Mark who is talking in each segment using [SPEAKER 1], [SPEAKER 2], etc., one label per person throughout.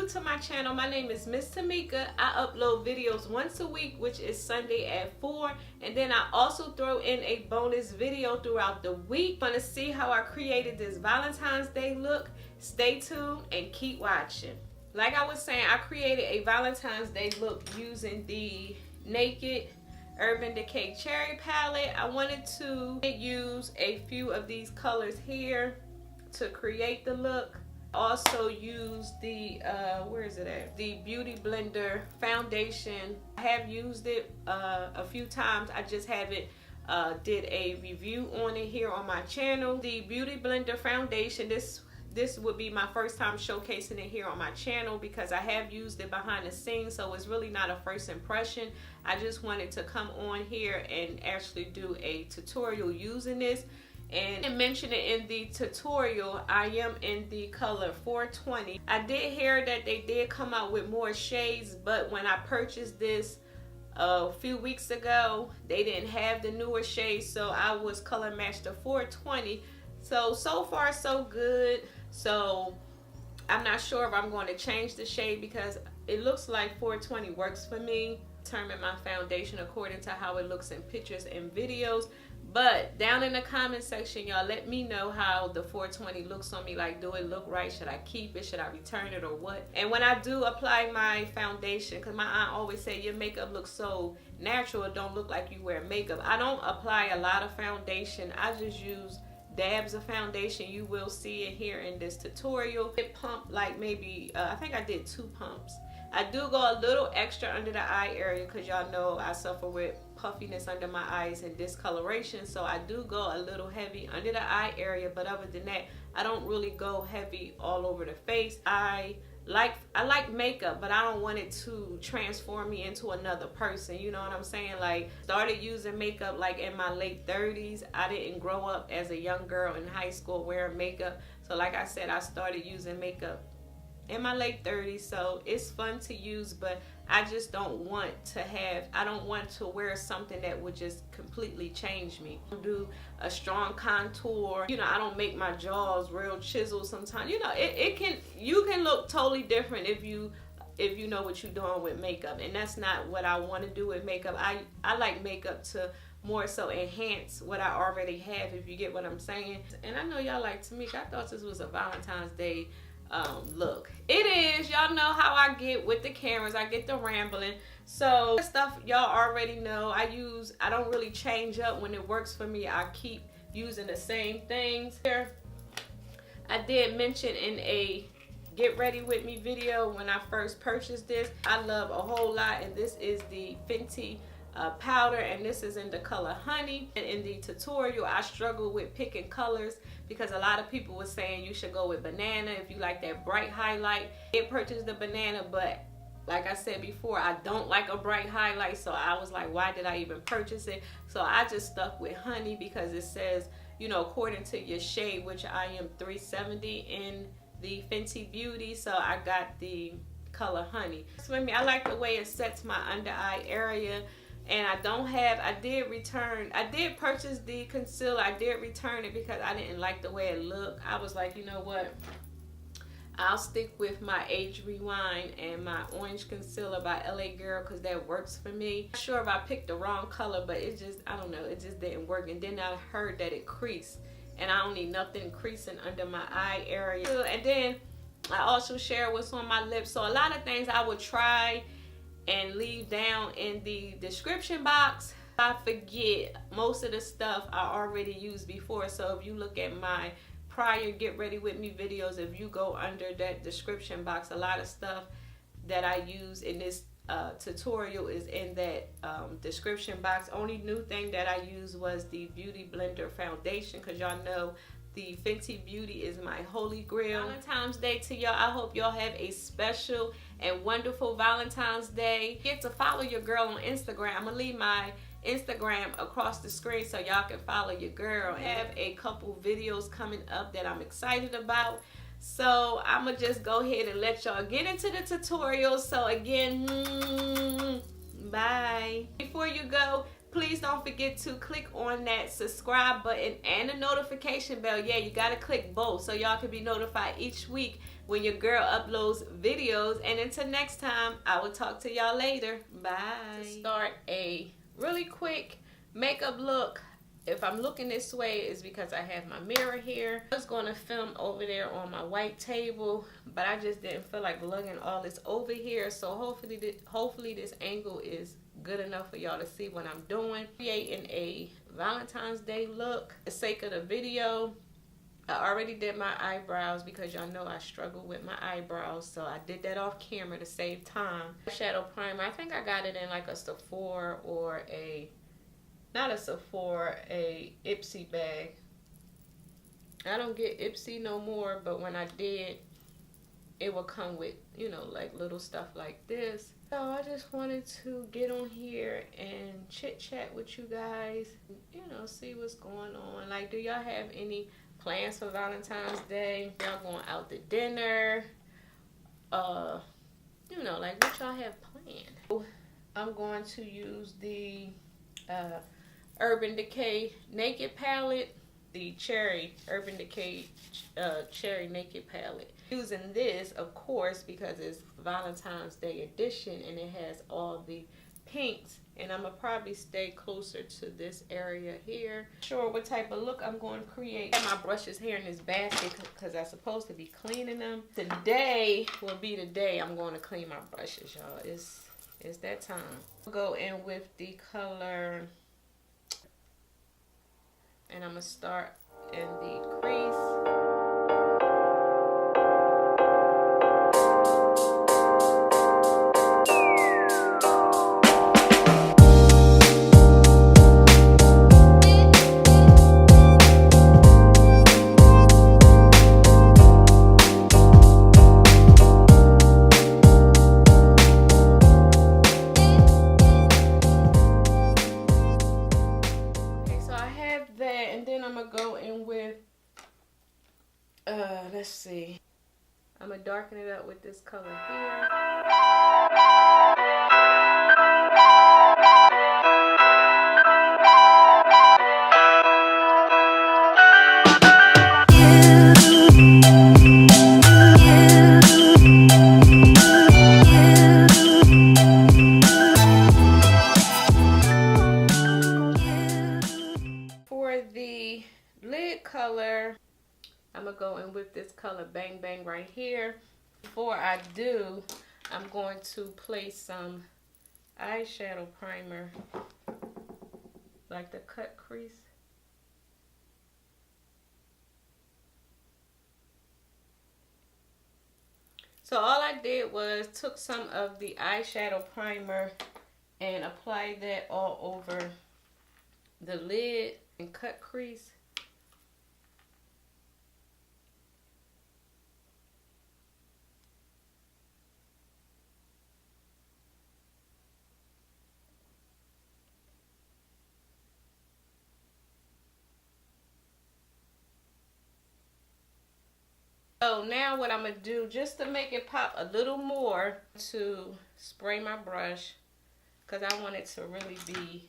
[SPEAKER 1] new to my channel, my name is Miss Tamika. I upload videos once a week, which is Sunday at 4, and then I also throw in a bonus video throughout the week. Want to see how I created this Valentine's Day look? Stay tuned and keep watching. Like I was saying, I created a Valentine's Day look using the Naked Urban Decay Cherry palette. I wanted to use a few of these colors here to create the look. Also use the where is it at? The Beauty Blender foundation. I have used it a few times. I just haven't did a review on it here on my channel. The Beauty Blender foundation, this would be my first time showcasing it here on my channel because I have used it behind the scenes, so it's really not a first impression. I just wanted to come on here and actually do a tutorial using this. And mention it in the tutorial, I am in the color 420. I did hear that they did come out with more shades, but when I purchased this a few weeks ago, they didn't have the newer shades, so I was color matched to 420. So far so good. So I'm not sure if I'm going to change the shade because it looks like 420 works for me. Determine my foundation according to how it looks in pictures and videos. But down in the comment section, y'all, let me know how the 420 looks on me. Like, do it look right? Should I keep it? Should I return it or what? And when I do apply my foundation, because my aunt always say your makeup looks so natural, it don't look like you wear makeup. I don't apply a lot of foundation. I just use dabs of foundation. You will see it here in this tutorial. It pumped like maybe, I think I did 2 pumps. I do go a little extra under the eye area because y'all know I suffer with puffiness under my eyes and discoloration, so I do go a little heavy under the eye area, but other than that, I don't really go heavy all over the face. I like makeup, but I don't want it to transform me into another person, you know what I'm saying? Like, started using makeup like in my late 30s. I didn't grow up as a young girl in high school wearing makeup, so like I said, I started using makeup in my late 30s, so it's fun to use, but I just don't want to wear something that would just completely change me. Do a strong contour, you know, I don't make my jaws real chiseled sometimes, you know, you can look totally different if you know what you're doing with makeup, and that's not what I want to do with makeup. I like makeup to more so enhance what I already have, if you get what I'm saying. And I know y'all like Tamika, I thought this was a Valentine's Day look. It is. Y'all know how I get with the cameras. I get the rambling. So stuff y'all already know. I don't really change up when it works for me. I keep using the same things. Here I did mention in a get ready with me video when I first purchased this, I love a whole lot, and this is the Fenty powder, and this is in the color Honey. And in the tutorial, I struggle with picking colors because a lot of people were saying you should go with banana if you like that bright highlight. I did purchase the banana, but like I said before, I don't like a bright highlight, so I was like, why did I even purchase it? So I just stuck with Honey because it says, you know, according to your shade, which I am 370 in the Fenty Beauty, so I got the color Honey. So I like the way it sets my under eye area. And I did purchase the concealer. I did return it because I didn't like the way it looked. I was like, you know what? I'll stick with my Age Rewind and my orange concealer by LA Girl because that works for me. Not sure if I picked the wrong color, but it just, I don't know, it just didn't work. And then I heard that it creased, and I don't need nothing creasing under my eye area. And then I also share what's on my lips. So a lot of things I would try and leave down in the description box. I forget most of the stuff I already used before, so if you look at my prior get ready with me videos, if you go under that description box, a lot of stuff that I use in this tutorial is in that description box. Only new thing that I used was the Beauty Blender foundation because y'all know the Fenty Beauty is my holy grail. Valentine's Day to y'all. I hope y'all have a special and wonderful Valentine's Day. Get to follow your girl on Instagram. I'm gonna leave my Instagram across the screen so y'all can follow your girl. I have a couple videos coming up that I'm excited about. So I'm gonna just go ahead and let y'all get into the tutorial. So again, bye. Before you go, please please don't forget to click on that subscribe button and the notification bell. Yeah, you gotta click both so y'all can be notified each week when your girl uploads videos. And until next time, I will talk to y'all later. Bye. To start a really quick makeup look, if I'm looking this way, it's because I have my mirror here. I was going to film over there on my white table, but I just didn't feel like lugging all this over here. So hopefully this angle is good enough for y'all to see what I'm doing. Creating a Valentine's Day look. For the sake of the video, I already did my eyebrows because y'all know I struggle with my eyebrows. So I did that off camera to save time. Shadow primer, I think I got it in like a Sephora or not a Sephora, a Ipsy bag. I don't get Ipsy no more, but when I did, it would come with, you know, like little stuff like this. So I just wanted to get on here and chit chat with you guys, you know, see what's going on. Like, do y'all have any plans for Valentine's Day? Y'all going out to dinner? You know, like what y'all have planned? I'm going to use the Urban Decay Naked Palette, the Urban Decay Cherry Naked Palette. Using this, of course, because it's Valentine's Day edition and it has all the pinks. And I'm going to probably stay closer to this area here. Sure what type of look I'm going to create. I have my brushes here in this basket because I'm supposed to be cleaning them. Today will be the day I'm going to clean my brushes, y'all. It's that time. I'll go in with the color, and I'm going to start in the crease. Let's see. I'm going to darken it up with this color here. For the lid color, I'm going to go in with this color Bang Bang right here. Before I do, I'm going to place some eyeshadow primer, like the cut crease. So all I did was took some of the eyeshadow primer and applied that all over the lid and cut crease. So now what I'm going to do, just to make it pop a little more, to spray my brush, because I want it to really be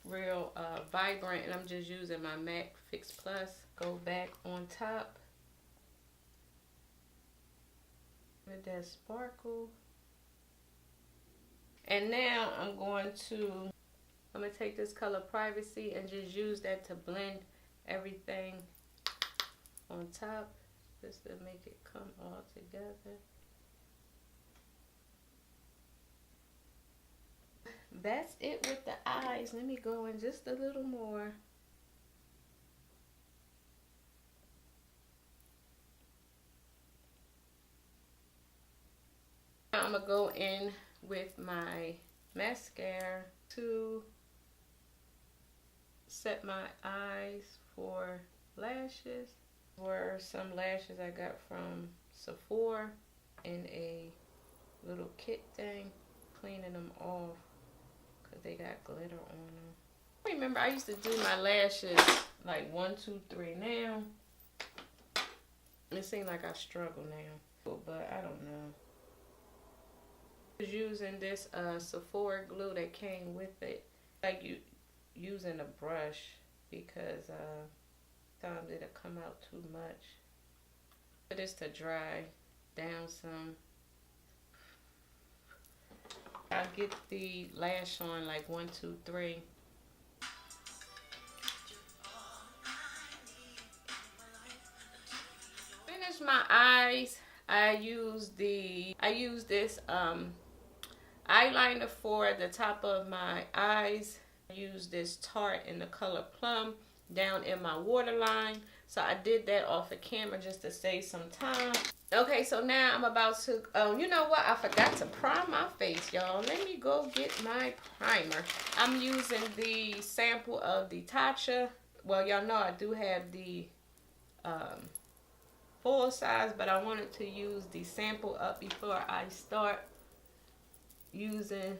[SPEAKER 1] real vibrant, and I'm just using my MAC Fix Plus. Go back on top with that sparkle. And now I'm going to take this color Privacy and just use that to blend everything on top, just to make it come all together. That's it with the eyes. Let me go in just a little more. Now I'm going to go in with my mascara to set my eyes for lashes. Were some lashes I got from Sephora in a little kit thing, cleaning them off because they got glitter on them. I remember I used to do my lashes like 1, 2, 3. Now it seems like I struggle now, but I don't know. I was using this Sephora glue that came with it. Like using a brush because sometimes it'll come out too much. For this to dry down some, I get the lash on like 1, 2, 3. Finish my eyes. I use this eyeliner for the top of my eyes. I use this Tarte in the color Plum down in my waterline. So I did that off of camera just to save some time. Okay, so now I'm about to, you know what? I forgot to prime my face, y'all. Let me go get my primer. I'm using the sample of the Tatcha. Well, y'all know I do have the full size, but I wanted to use the sample up before I start using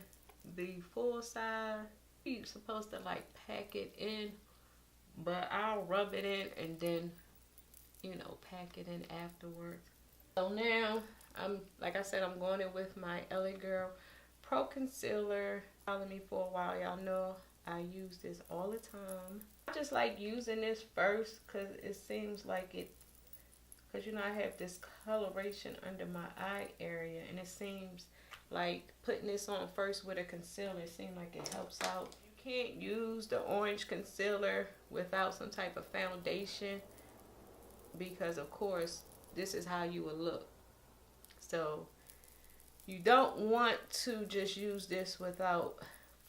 [SPEAKER 1] the full size. You're supposed to like pack it in, but I'll rub it in and then, you know, pack it in afterwards. So now like I said, I'm going in with my LA Girl Pro Concealer. Followed me for a while, y'all know I use this all the time. I just like using this first because it seems like it, because you know I have this coloration under my eye area, and it seems like putting this on first with a concealer, it seems like it helps out. You can't use the orange concealer without some type of foundation, because of course this is how you will look. So you don't want to just use this without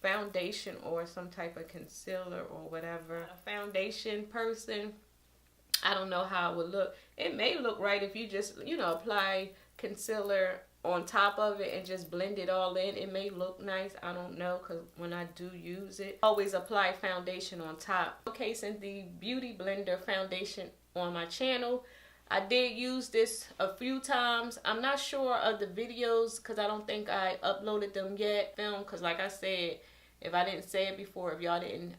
[SPEAKER 1] foundation or some type of concealer or whatever. A foundation person, I don't know how it would look. It may look right if you just, you know, apply concealer on top of it and just blend it all in. It may look nice. I don't know, because when I do use it, always apply foundation on top. Showcasing the Beauty Blender foundation on my channel. I did use this a few times. I'm not sure of the videos because I don't think I uploaded them yet. Because like I said, if I didn't say it before, if y'all didn't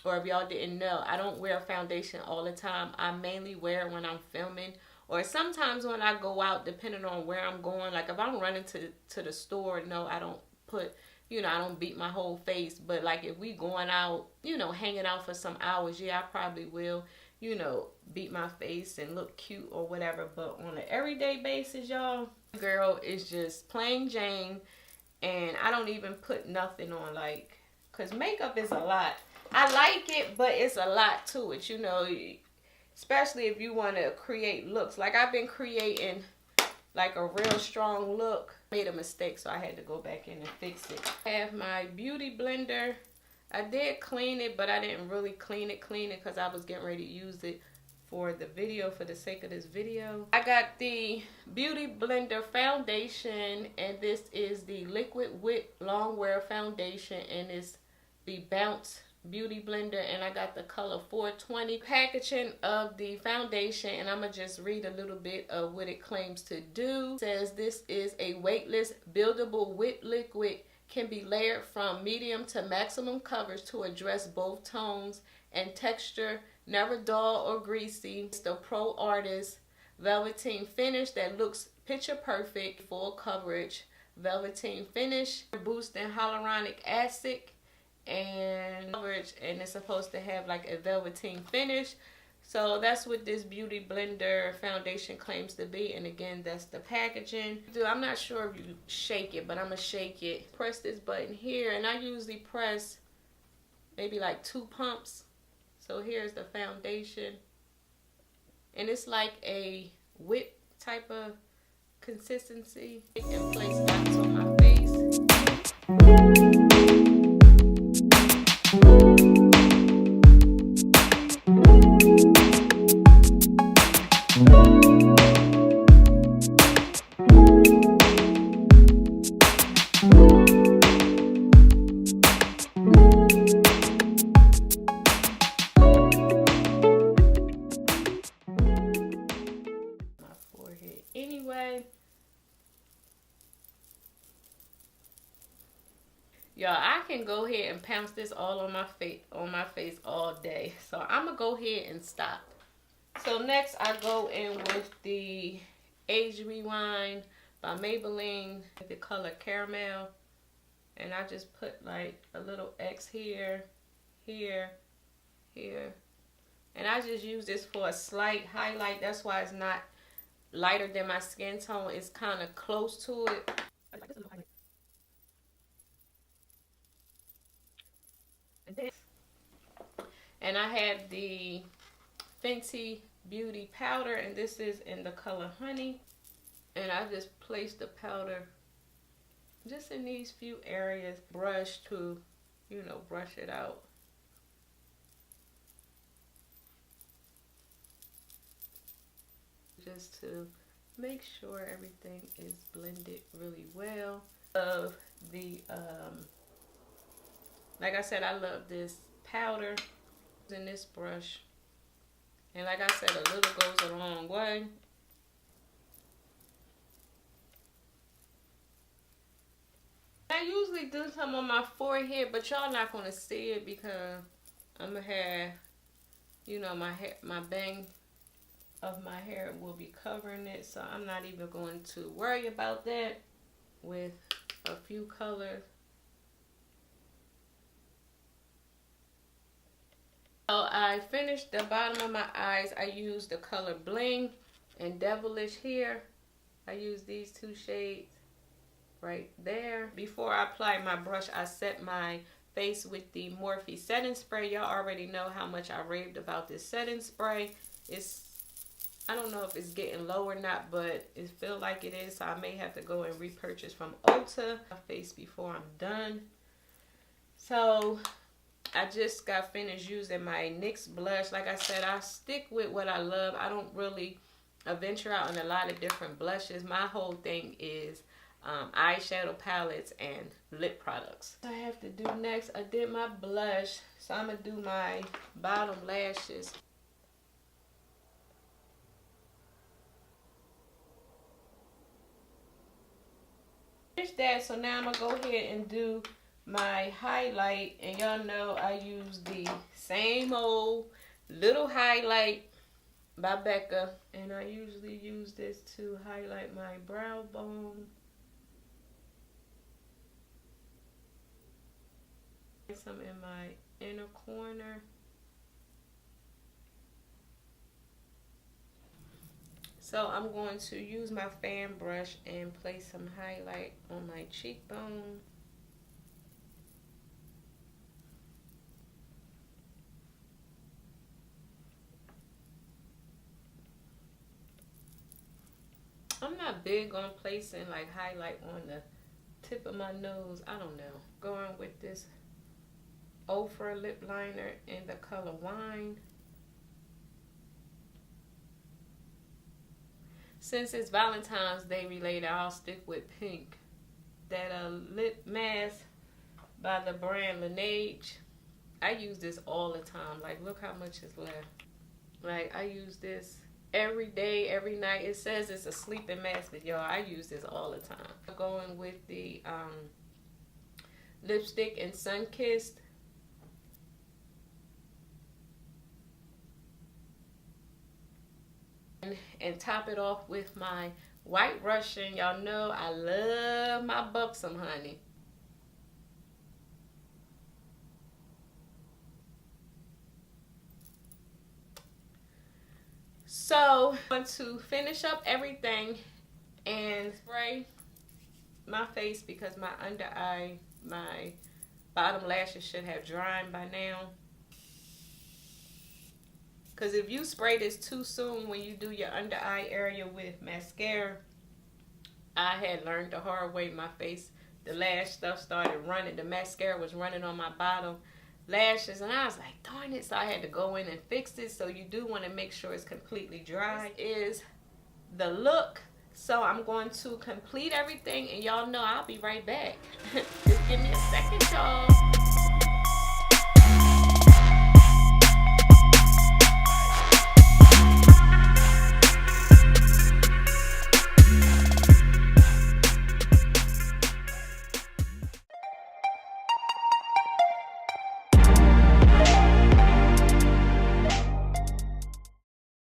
[SPEAKER 1] or if y'all didn't know, I don't wear foundation all the time. I mainly wear it when I'm filming, or sometimes when I go out, depending on where I'm going. Like if I'm running to the store, no, I don't put, you know, I don't beat my whole face. But like if we going out, you know, hanging out for some hours, yeah, I probably will, you know, beat my face and look cute or whatever. But on an everyday basis, y'all, girl is just plain Jane, and I don't even put nothing on, like, because makeup is a lot. I like it, but it's a lot to it, you know, especially if you want to create looks. Like I've been creating like a real strong look. Made a mistake, so I had to go back in and fix it. I have my Beauty Blender. I did clean it, but I didn't really clean it because I was getting ready to use it for the video, for the sake of this video. I got the Beauty Blender foundation, and this is the Liquid Whip Longwear foundation, and it's the Bounce Beauty Blender, and I got the color 420. Packaging of the foundation, and I'm gonna just read a little bit of what it claims to do. It says this is a weightless buildable whip liquid, can be layered from medium to maximum coverage to address both tones and texture, never dull or greasy. It's the Pro Artist velveteen finish that looks picture perfect, full coverage velveteen finish, boosting hyaluronic acid and coverage, and it's supposed to have like a velveteen finish. So that's what this Beauty Blender foundation claims to be. And again, that's the packaging. Dude, I'm not sure if you shake it, but I'm gonna shake it. Press this button here, and I usually press maybe like 2 pumps. So here's the foundation, and it's like a whip type of consistency. And place dots on my face. Y'all, I can go ahead and pounce this all on my face all day. So I'm gonna go ahead and stop. So next I go in with the Age Rewind by Maybelline, the color Caramel. And I just put like a little X here, here, here. And I just use this for a slight highlight. That's why it's not lighter than my skin tone. It's kind of close to it. And I have the Fenty Beauty powder, and this is in the color Honey. And I just place the powder just in these few areas. Brush to, you know, brush it out. Just to make sure everything is blended really well. Of the, like I said, I love this powder in this brush. And like I said, a little goes a long way. I usually do some on my forehead, but y'all not gonna see it because I'm gonna have, you know, my hair, my bang of my hair will be covering it, so I'm not even going to worry about that with a few colors. So I finished the bottom of my eyes. I used the color Bling and Devilish here. I used these two shades right there. Before I apply my brush, I set my face with the Morphe setting spray. Y'all already know how much I raved about this setting spray. I don't know if it's getting low or not, but it feels like it is, so I may have to go and repurchase from Ulta my face before I'm done. So I just got finished using my NYX blush. Like I said, I stick with what I love. I don't really venture out on a lot of different blushes. My whole thing is eyeshadow palettes and lip products. What I have to do next, I did my blush, so I'm gonna do my bottom lashes. Finish that, so now I'm gonna go ahead and do my highlight, and y'all know I use the same old little highlight by Becca, and I usually use this to highlight my brow bone. Some in my inner corner. So I'm going to use my fan brush and place some highlight on my cheekbone. I'm not big on placing like highlight on the tip of my nose. I don't know. Going with this Ofra lip liner in the color Wine. Since it's Valentine's Day related, I'll stick with pink. That lip mask by the brand Laneige. I use this all the time. Like, look how much is left. Like, I use this every day, every night. It says it's a sleeping mask, but y'all, I use this all the time. Going with the lipstick in Sunkissed. And top it off with my White Russian. Y'all know I love my buxom, honey. So I'm going to finish up everything and spray my face because my under eye, my bottom lashes should have dried by now. Because if you spray this too soon when you do your under eye area with mascara, I had learned the hard way. My face, the lash stuff started running. The mascara was running on my bottom lashes, and I was like, darn it. So I had to go in and fix it. So you do want to make sure it's completely dry. This is the look. So I'm going to complete everything, and y'all know I'll be right back. Just give me a second, y'all.